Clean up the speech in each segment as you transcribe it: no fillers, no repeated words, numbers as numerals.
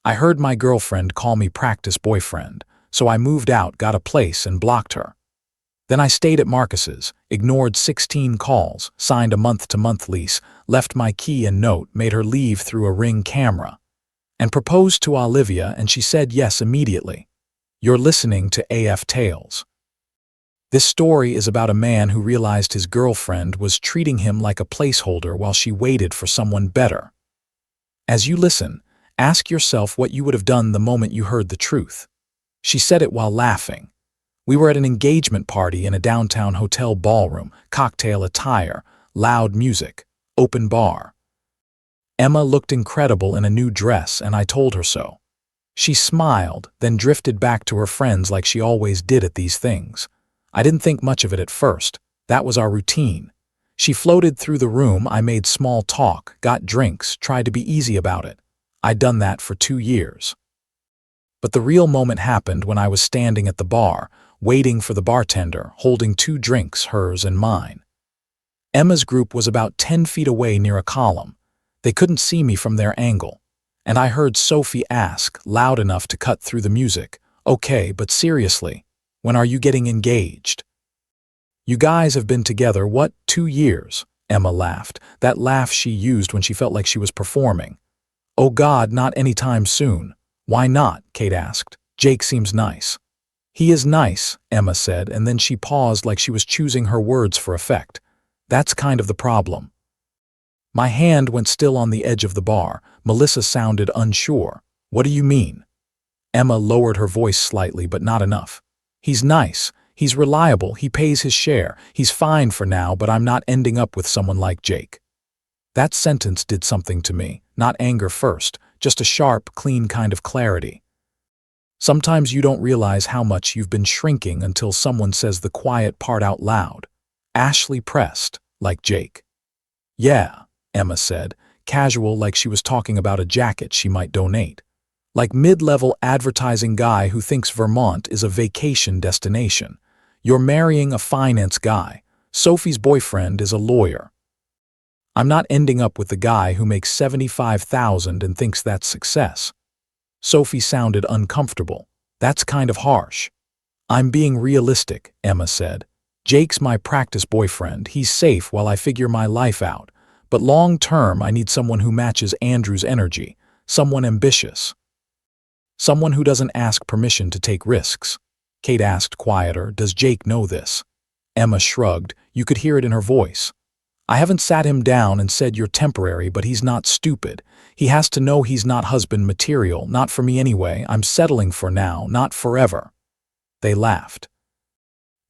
I heard my girlfriend call me practice boyfriend, so I moved out, got a place, and blocked her. Then I stayed at Marcus's, ignored 16 calls, signed a month-to-month lease, left my key and note, made her leave through a Ring camera, and proposed to Olivia, and she said yes immediately. You're listening to AF Tales. This story is about a man who realized his girlfriend was treating him like a placeholder while she waited for someone better. As you listen, ask yourself what you would have done the moment you heard the truth. She said it while laughing. We were at an engagement party in a downtown hotel ballroom, cocktail attire, loud music, open bar. Emma looked incredible in a new dress, and I told her so. She smiled, then drifted back to her friends like she always did at these things. I didn't think much of it at first. That was our routine. She floated through the room, I made small talk, got drinks, tried to be easy about it. I'd done that for 2 years. But the real moment happened when I was standing at the bar, waiting for the bartender, holding 2 drinks, hers and mine. Emma's group was about 10 feet away near a column. They couldn't see me from their angle. And I heard Sophie ask, loud enough to cut through the music, "Okay, but seriously, when are you getting engaged?" "You guys have been together, what, 2 years?" Emma laughed, that laugh she used when she felt like she was performing. "Oh God, not anytime soon." "Why not?" Kate asked. "Jake seems nice." "He is nice," Emma said, and then she paused like she was choosing her words for effect. "That's kind of the problem." My hand went still on the edge of the bar. Melissa sounded unsure. "What do you mean?" Emma lowered her voice slightly, but not enough. "He's nice. He's reliable. He pays his share. He's fine for now, but I'm not ending up with someone like Jake." That sentence did something to me. Not anger first, just a sharp, clean kind of clarity. Sometimes you don't realize how much you've been shrinking until someone says the quiet part out loud. Ashley pressed, like Jake. "Yeah," Emma said, casual like she was talking about a jacket she might donate. "Like mid-level advertising guy who thinks Vermont is a vacation destination. You're marrying a finance guy. Sophie's boyfriend is a lawyer. I'm not ending up with the guy who makes $75,000 and thinks that's success." Sophie sounded uncomfortable. "That's kind of harsh." "I'm being realistic," Emma said. "Jake's my practice boyfriend. He's safe while I figure my life out. But long-term, I need someone who matches Andrew's energy, someone ambitious. Someone who doesn't ask permission to take risks." Kate asked quieter, "Does Jake know this?" Emma shrugged. You could hear it in her voice. "I haven't sat him down and said you're temporary, but he's not stupid. He has to know he's not husband material, not for me anyway. I'm settling for now, not forever." They laughed.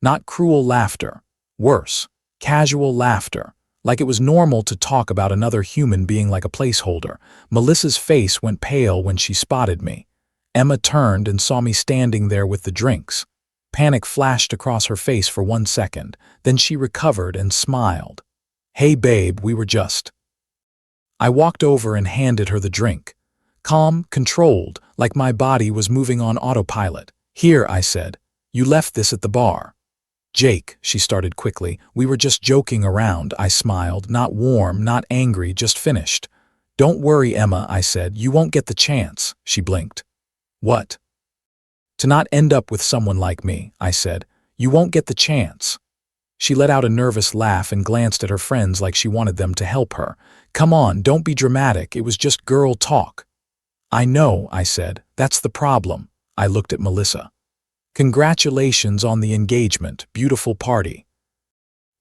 Not cruel laughter. Worse, casual laughter. Like it was normal to talk about another human being like a placeholder. Melissa's face went pale when she spotted me. Emma turned and saw me standing there with the drinks. Panic flashed across her face for 1 second, then she recovered and smiled. "Hey babe, we were just..." I walked over and handed her the drink. Calm, controlled, like my body was moving on autopilot. "Here," I said. "You left this at the bar." "Jake," she started quickly. "We were just joking around," I smiled. Not warm, not angry, just finished. "Don't worry, Emma," I said. "You won't get the chance." She blinked. "What?" "To not end up with someone like me," I said. "You won't get the chance." She let out a nervous laugh and glanced at her friends like she wanted them to help her. "Come on, don't be dramatic. It was just girl talk." "I know," I said. "That's the problem." I looked at Melissa. "Congratulations on the engagement. Beautiful party."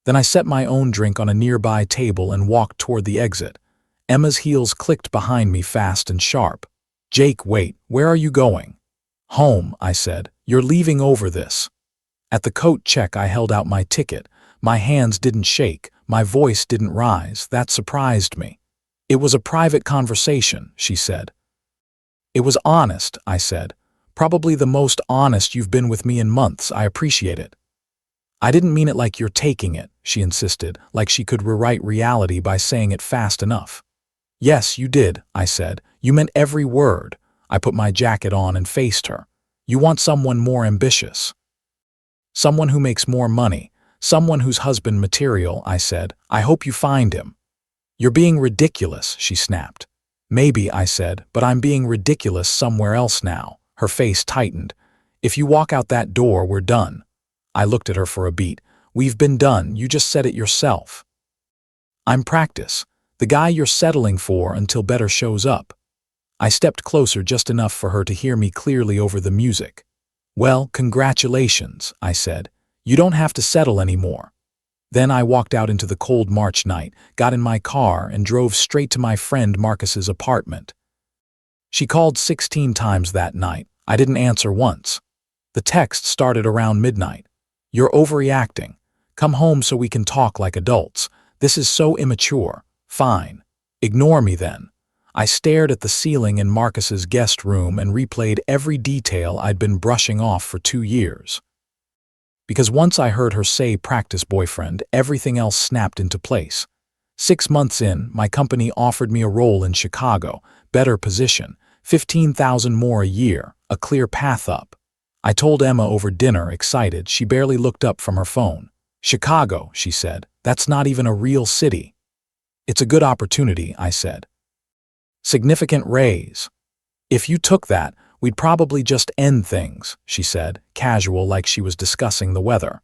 Then I set my own drink on a nearby table and walked toward the exit. Emma's heels clicked behind me fast and sharp. "Jake, wait. Where are you going?" "Home," I said. "You're leaving over this." At the coat check, I held out my ticket. My hands didn't shake. My voice didn't rise. That surprised me. "It was a private conversation," she said. "It was honest," I said. "Probably the most honest you've been with me in months. I appreciate it." "I didn't mean it like you're taking it," she insisted, like she could rewrite reality by saying it fast enough. "Yes, you did," I said. "You meant every word." I put my jacket on and faced her. "You want someone more ambitious. Someone who makes more money. Someone who's husband material," I said. "I hope you find him." "You're being ridiculous," she snapped. Maybe, I said, but I'm being ridiculous somewhere else now. Her face tightened. If you walk out that door, we're done. I looked at her for a beat. We've been done, you just said it yourself. I'm practice, the guy you're settling for until better shows up. I stepped closer just enough for her to hear me clearly over the music. Well, congratulations, I said. You don't have to settle anymore. Then I walked out into the cold March night, got in my car, and drove straight to my friend Marcus's apartment. She called 16 times that night. I didn't answer once. The text started around midnight. You're overreacting. Come home so we can talk like adults. This is so immature. Fine. Ignore me then. I stared at the ceiling in Marcus's guest room and replayed every detail I'd been brushing off for 2 years. Because once I heard her say practice boyfriend, everything else snapped into place. 6 months in, my company offered me a role in Chicago, better position, 15,000 more a year, a clear path up. I told Emma over dinner, excited. She barely looked up from her phone. Chicago, she said. That's not even a real city. It's a good opportunity, I said. Significant raise. If you took that, we'd probably just end things, she said, casual like she was discussing the weather.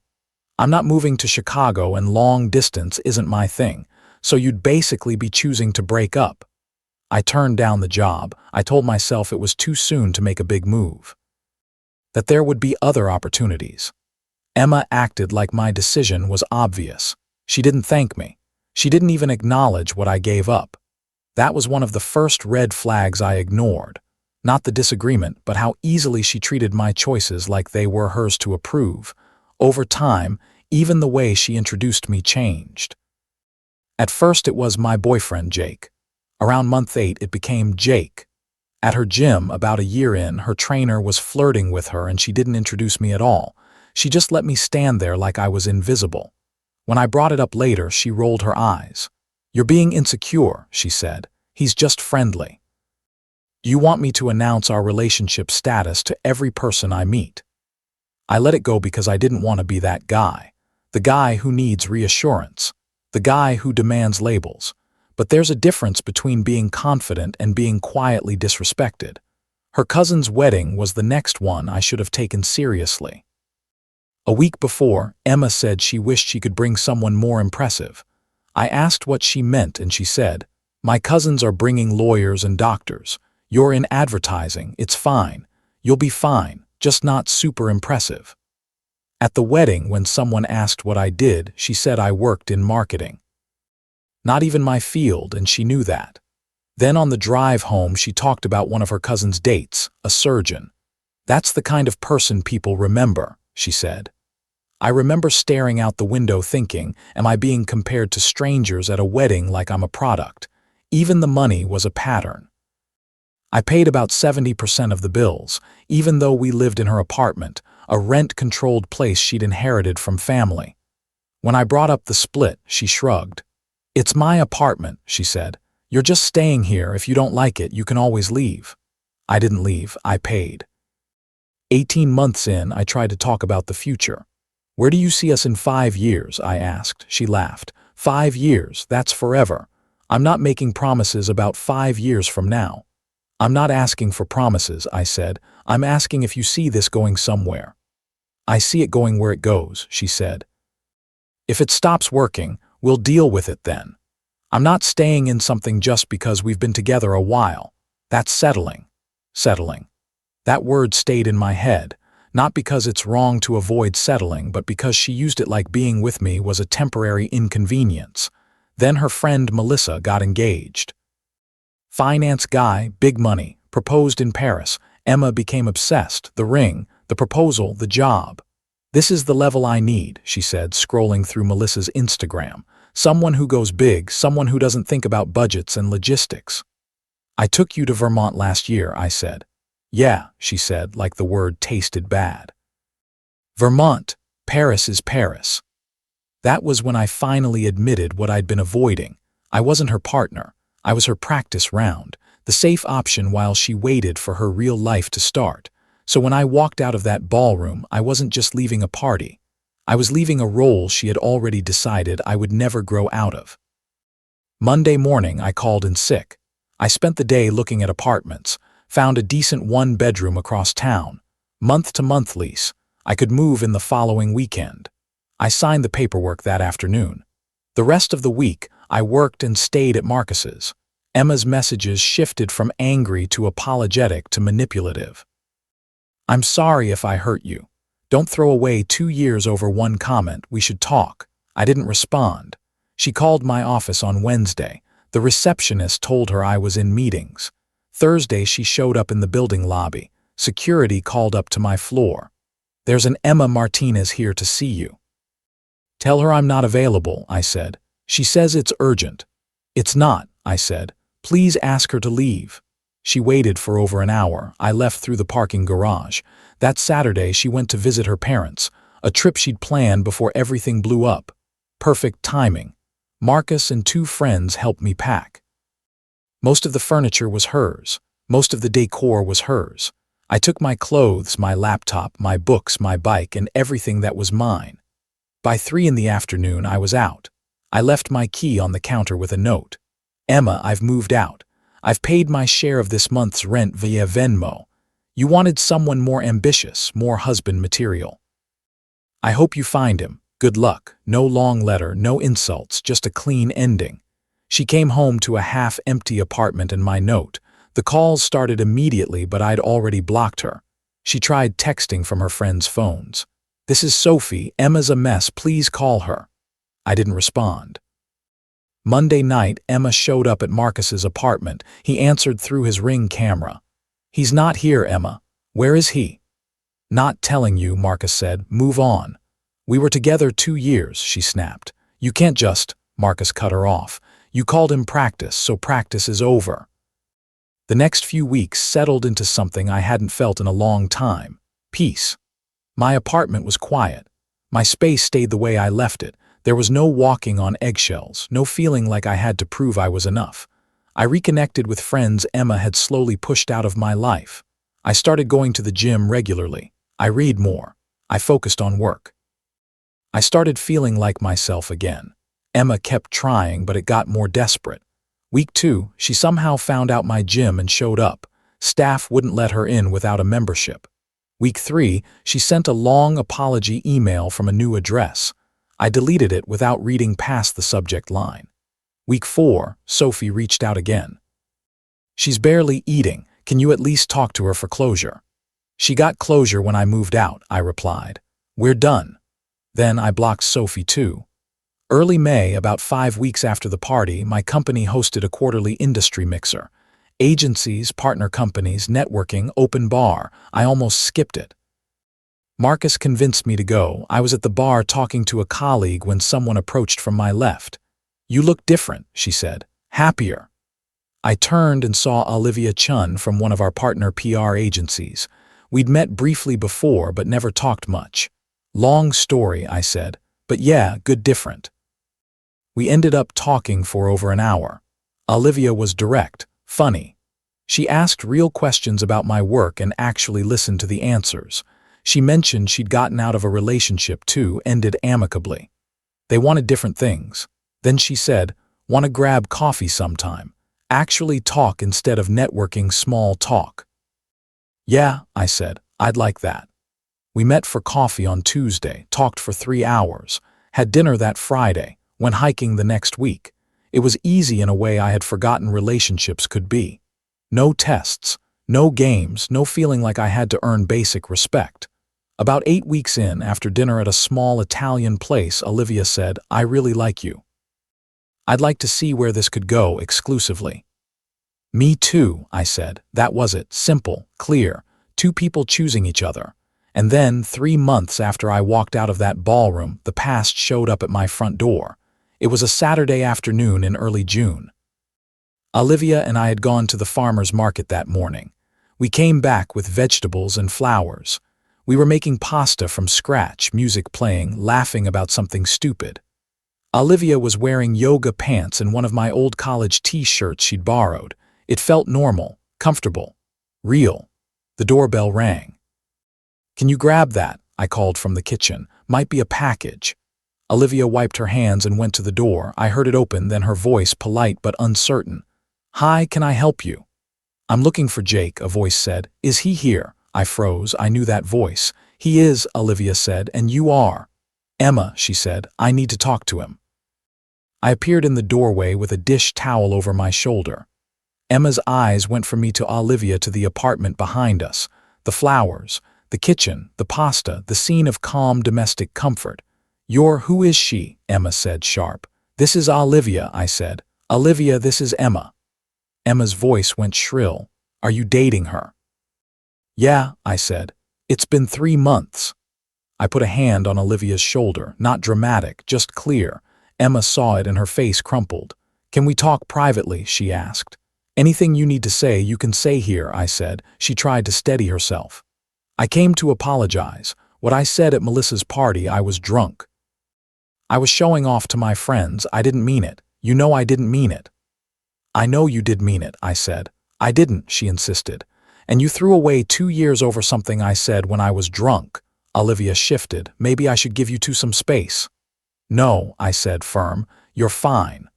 I'm not moving to Chicago and long distance isn't my thing, so you'd basically be choosing to break up. I turned down the job. I told myself it was too soon to make a big move. That there would be other opportunities. Emma acted like my decision was obvious. She didn't thank me. She didn't even acknowledge what I gave up. That was one of the first red flags I ignored. Not the disagreement, but how easily she treated my choices like they were hers to approve. Over time, even the way she introduced me changed. At first it was my boyfriend, Jake. Around month 8, it became Jake. At her gym, about a year in, her trainer was flirting with her and she didn't introduce me at all. She just let me stand there like I was invisible. When I brought it up later, she rolled her eyes. You're being insecure, she said. He's just friendly. You want me to announce our relationship status to every person I meet. I let it go because I didn't want to be that guy. The guy who needs reassurance. The guy who demands labels. But there's a difference between being confident and being quietly disrespected. Her cousin's wedding was the next one I should have taken seriously. A week before, Emma said she wished she could bring someone more impressive. I asked what she meant and she said, my cousins are bringing lawyers and doctors. You're in advertising, it's fine. You'll be fine, just not super impressive. At the wedding, when someone asked what I did, she said I worked in marketing. Not even my field, and she knew that. Then on the drive home, she talked about one of her cousin's dates, a surgeon. That's the kind of person people remember, she said. I remember staring out the window thinking, am I being compared to strangers at a wedding like I'm a product? Even the money was a pattern. I paid about 70% of the bills, even though we lived in her apartment, a rent-controlled place she'd inherited from family. When I brought up the split, she shrugged. It's my apartment, she said. You're just staying here. If you don't like it, you can always leave. I didn't leave, I paid. 18 months in, I tried to talk about the future. Where do you see us in 5 years? I asked. She laughed. 5 years, that's forever. I'm not making promises about 5 years from now. I'm not asking for promises, I said. I'm asking if you see this going somewhere. I see it going where it goes, she said. If it stops working, we'll deal with it then. I'm not staying in something just because we've been together a while. That's settling. Settling. That word stayed in my head. Not because it's wrong to avoid settling, but because she used it like being with me was a temporary inconvenience. Then her friend Melissa got engaged. Finance guy, big money, proposed in Paris. Emma became obsessed. The ring, the proposal, the job. This is the level I need, she said, scrolling through Melissa's Instagram. Someone who goes big, someone who doesn't think about budgets and logistics. I took you to Vermont last year, I said. Yeah, she said, like the word tasted bad. Vermont, Paris is Paris. That was when I finally admitted what I'd been avoiding. I wasn't her partner. I was her practice round, the safe option while she waited for her real life to start. So when I walked out of that ballroom, I wasn't just leaving a party. I was leaving a role she had already decided I would never grow out of. Monday morning, I called in sick. I spent the day looking at apartments, found a decent one-bedroom across town, month-to-month lease. I could move in the following weekend. I signed the paperwork that afternoon. The rest of the week, I worked and stayed at Marcus's. Emma's messages shifted from angry to apologetic to manipulative. "I'm sorry if I hurt you. Don't throw away 2 years over one comment. We should talk." I didn't respond. She called my office on Wednesday. The receptionist told her I was in meetings. Thursday, she showed up in the building lobby. Security called up to my floor. "There's an Emma Martinez here to see you." "Tell her I'm not available," I said. "She says it's urgent." "It's not," I said. "Please ask her to leave." She waited for over an hour. I left through the parking garage. That Saturday, she went to visit her parents, a trip she'd planned before everything blew up. Perfect timing. Marcus and 2 friends helped me pack. Most of the furniture was hers. Most of the decor was hers. I took my clothes, my laptop, my books, my bike, and everything that was mine. By 3 in the afternoon, I was out. I left my key on the counter with a note. "Emma, I've moved out. I've paid my share of this month's rent via Venmo. You wanted someone more ambitious, more husband material. I hope you find him. Good luck." No long letter, no insults, just a clean ending. She came home to a half-empty apartment and my note. The calls started immediately, but I'd already blocked her. She tried texting from her friends' phones. "This is Sophie. Emma's a mess. Please call her." I didn't respond. Monday night, Emma showed up at Marcus's apartment. He answered through his Ring camera. "He's not here, Emma. Where is he?" "Not telling you," Marcus said. "Move on." "We were together 2 years, she snapped. "You can't just—" Marcus cut her off. "You called him practice, so practice is over." The next few weeks settled into something I hadn't felt in a long time. Peace. My apartment was quiet. My space stayed the way I left it. There was no walking on eggshells, no feeling like I had to prove I was enough. I reconnected with friends Emma had slowly pushed out of my life. I started going to the gym regularly. I read more. I focused on work. I started feeling like myself again. Emma kept trying, but it got more desperate. Week 2, she somehow found out my gym and showed up. Staff wouldn't let her in without a membership. Week 3, she sent a long apology email from a new address. I deleted it without reading past the subject line. Week 4, Sophie reached out again. "She's barely eating. Can you at least talk to her for closure?" "She got closure when I moved out," I replied. "We're done." Then I blocked Sophie too. Early May, about 5 weeks after the party, my company hosted a quarterly industry mixer. Agencies, partner companies, networking, open bar. I almost skipped it. Marcus convinced me to go. I was at the bar talking to a colleague when someone approached from my left. "You look different," she said. "Happier." I turned and saw Olivia Chun from one of our partner PR agencies. We'd met briefly before, but never talked much. "Long story," I said, "but yeah, good different." We ended up talking for over an hour. Olivia was direct, funny. She asked real questions about my work and actually listened to the answers. She mentioned she'd gotten out of a relationship too, ended amicably. They wanted different things. Then she said, "Want to grab coffee sometime? Actually talk instead of networking small talk." "Yeah," I said, "I'd like that." We met for coffee on Tuesday, talked for 3 hours, had dinner that Friday, went hiking the next week. It was easy in a way I had forgotten relationships could be. No tests, no games, no feeling like I had to earn basic respect. About 8 weeks in, after dinner at a small Italian place, Olivia said, "I really like you. I'd like to see where this could go exclusively." "Me too," I said. That was it. Simple, clear, 2 people choosing each other. And then, 3 months after I walked out of that ballroom, the past showed up at my front door. It was a Saturday afternoon in early June. Olivia and I had gone to the farmer's market that morning. We came back with vegetables and flowers. We were making pasta from scratch, music playing, laughing about something stupid. Olivia was wearing yoga pants and one of my old college t-shirts she'd borrowed. It felt normal, comfortable, real. The doorbell rang. "Can you grab that?" I called from the kitchen. "Might be a package." Olivia wiped her hands and went to the door. I heard it open, then her voice, polite but uncertain. Hi, can I help you? I'm looking for Jake, a voice said. Is he here? I froze. I knew that voice. He is, Olivia said, and you are. Emma, she said, I need to talk to him. I appeared in the doorway with a dish towel over my shoulder. Emma's eyes went from me to Olivia to the apartment behind us, the flowers, the kitchen, the pasta, the scene of calm domestic comfort. Who is she? Emma said, sharp. This is Olivia, I said. Olivia, this is Emma. Emma's voice went shrill. Are you dating her? Yeah, I said. It's been 3 months. I put a hand on Olivia's shoulder, not dramatic, just clear. Emma saw it and her face crumpled. Can we talk privately? She asked. Anything you need to say, you can say here, I said. She tried to steady herself. I came to apologize. What I said at Melissa's party, I was drunk. I was showing off to my friends. I didn't mean it. You know I didn't mean it. I know you did mean it, I said. I didn't, she insisted. And you threw away 2 years over something I said when I was drunk. Olivia shifted. Maybe I should give you two some space. No, I said, firm. You're fine.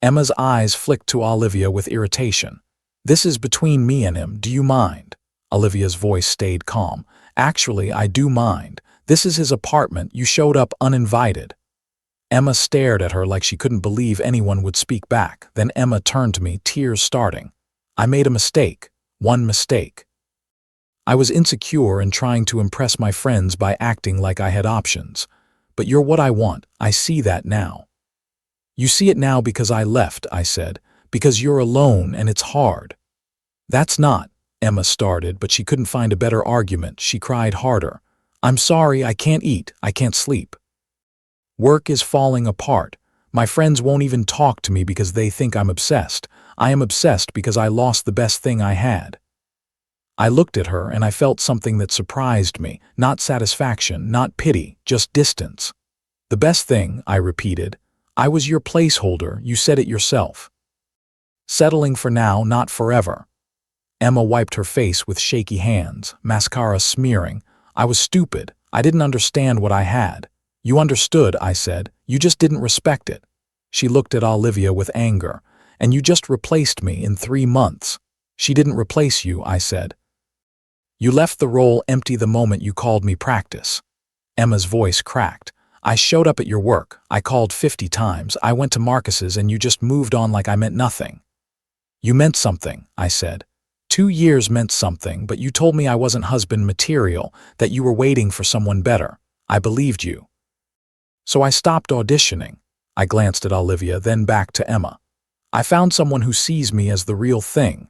Emma's eyes flicked to Olivia with irritation. This is between me and him. Do you mind? Olivia's voice stayed calm. Actually, I do mind. This is his apartment. You showed up uninvited. Emma stared at her like she couldn't believe anyone would speak back. Then Emma turned to me, tears starting. I made a mistake. One mistake. I was insecure and trying to impress my friends by acting like I had options. But you're what I want. I see that now. You see it now because I left, I said. Because you're alone and it's hard. That's not, Emma started, but she couldn't find a better argument. She cried harder. I'm sorry, I can't eat. I can't sleep. Work is falling apart. My friends won't even talk to me because they think I'm obsessed. I am obsessed because I lost the best thing I had. I looked at her and I felt something that surprised me. Not satisfaction, not pity, just distance. The best thing, I repeated. I was your placeholder. You said it yourself. Settling for now, not forever. Emma wiped her face with shaky hands, mascara smearing. I was stupid. I didn't understand what I had. You understood, I said. You just didn't respect it. She looked at Olivia with anger. And you just replaced me in 3 months. She didn't replace you, I said. You left the role empty the moment you called me practice. Emma's voice cracked. I showed up at your work. I called 50 times. I went to Marcus's and you just moved on like I meant nothing. You meant something, I said. 2 years meant something, but you told me I wasn't husband material, that you were waiting for someone better. I believed you. So I stopped auditioning. I glanced at Olivia, then back to Emma. I found someone who sees me as the real thing.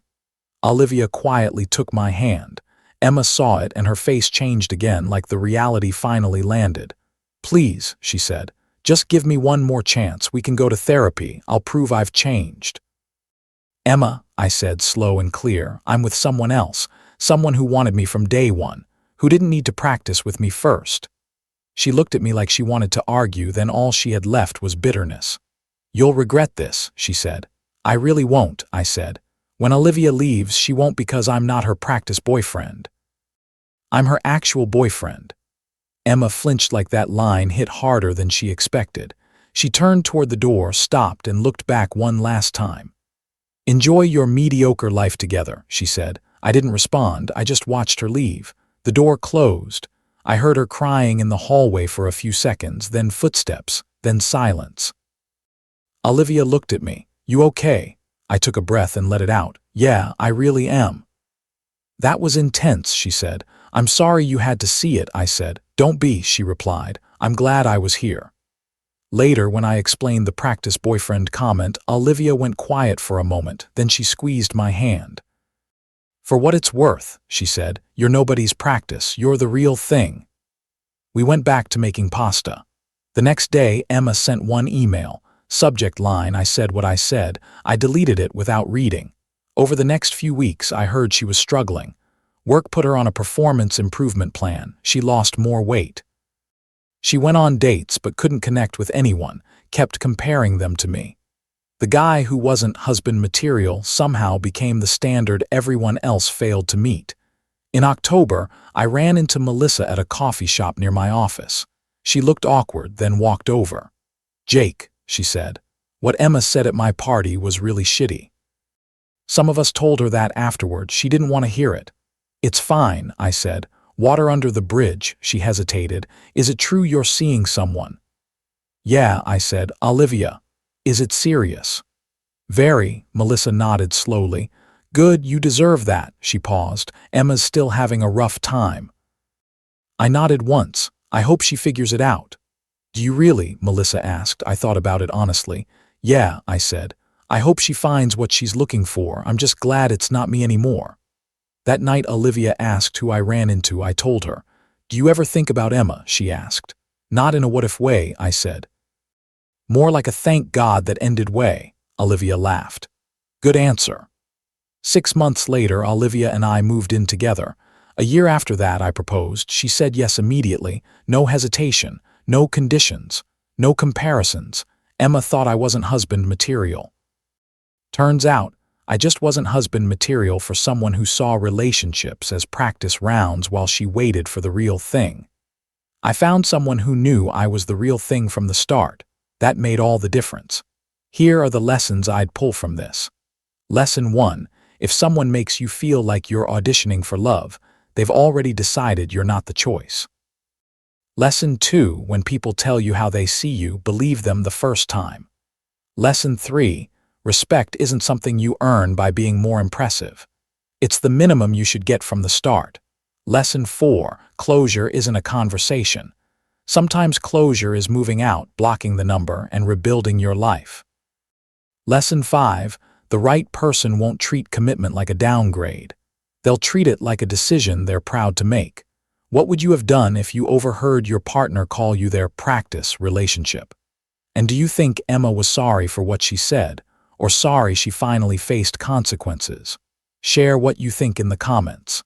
Olivia quietly took my hand. Emma saw it and her face changed again like the reality finally landed. Please, she said, just give me one more chance. We can go to therapy. I'll prove I've changed. Emma, I said, slow and clear, I'm with someone else, someone who wanted me from day one, who didn't need to practice with me first. She looked at me like she wanted to argue, then all she had left was bitterness. You'll regret this, she said. I really won't, I said. When Olivia leaves, she won't because I'm not her practice boyfriend. I'm her actual boyfriend. Emma flinched like that line hit harder than she expected. She turned toward the door, stopped, and looked back one last time. Enjoy your mediocre life together, she said. I didn't respond, I just watched her leave. The door closed. I heard her crying in the hallway for a few seconds, then footsteps, then silence. Olivia looked at me. You okay? I took a breath and let it out. Yeah, I really am. That was intense, she said. I'm sorry you had to see it, I said. Don't be, she replied. I'm glad I was here. Later, when I explained the practice boyfriend comment, Olivia went quiet for a moment, then she squeezed my hand. For what it's worth, she said, you're nobody's practice, you're the real thing. We went back to making pasta. The next day, Emma sent one email. Subject line, I said what I said. I deleted it without reading. Over the next few weeks, I heard she was struggling. Work put her on a performance improvement plan. She lost more weight. She went on dates but couldn't connect with anyone, kept comparing them to me. The guy who wasn't husband material somehow became the standard everyone else failed to meet. In October, I ran into Melissa at a coffee shop near my office. She looked awkward, then walked over. Jake, she said. What Emma said at my party was really shitty. Some of us told her that afterward. She didn't want to hear it. It's fine, I said. Water under the bridge, she hesitated. Is it true you're seeing someone? Yeah, I said. Olivia. Is it serious? Very, Melissa nodded slowly. Good, you deserve that, she paused. Emma's still having a rough time. I nodded once. I hope she figures it out. Do you really? Melissa asked. I thought about it honestly. Yeah, I said. I hope she finds what she's looking for. I'm just glad it's not me anymore. That night Olivia asked who I ran into. I told her. Do you ever think about Emma? She asked. Not in a what-if way, I said. More like a thank God that ended way, Olivia laughed. Good answer. 6 months later, Olivia and I moved in together. A year after that, I proposed. She said yes immediately. No hesitation, no conditions, no comparisons. Emma thought I wasn't husband material. Turns out, I just wasn't husband material for someone who saw relationships as practice rounds while she waited for the real thing. I found someone who knew I was the real thing from the start. That made all the difference. Here are the lessons I'd pull from this. Lesson 1. If someone makes you feel like you're auditioning for love, they've already decided you're not the choice. Lesson 2. When people tell you how they see you, believe them the first time. Lesson 3. Respect isn't something you earn by being more impressive. It's the minimum you should get from the start. Lesson 4. Closure isn't a conversation. Sometimes closure is moving out, blocking the number, and rebuilding your life. Lesson 5. The right person won't treat commitment like a downgrade. They'll treat it like a decision they're proud to make. What would you have done if you overheard your partner call you their practice relationship? And do you think Emma was sorry for what she said, or sorry she finally faced consequences? Share what you think in the comments.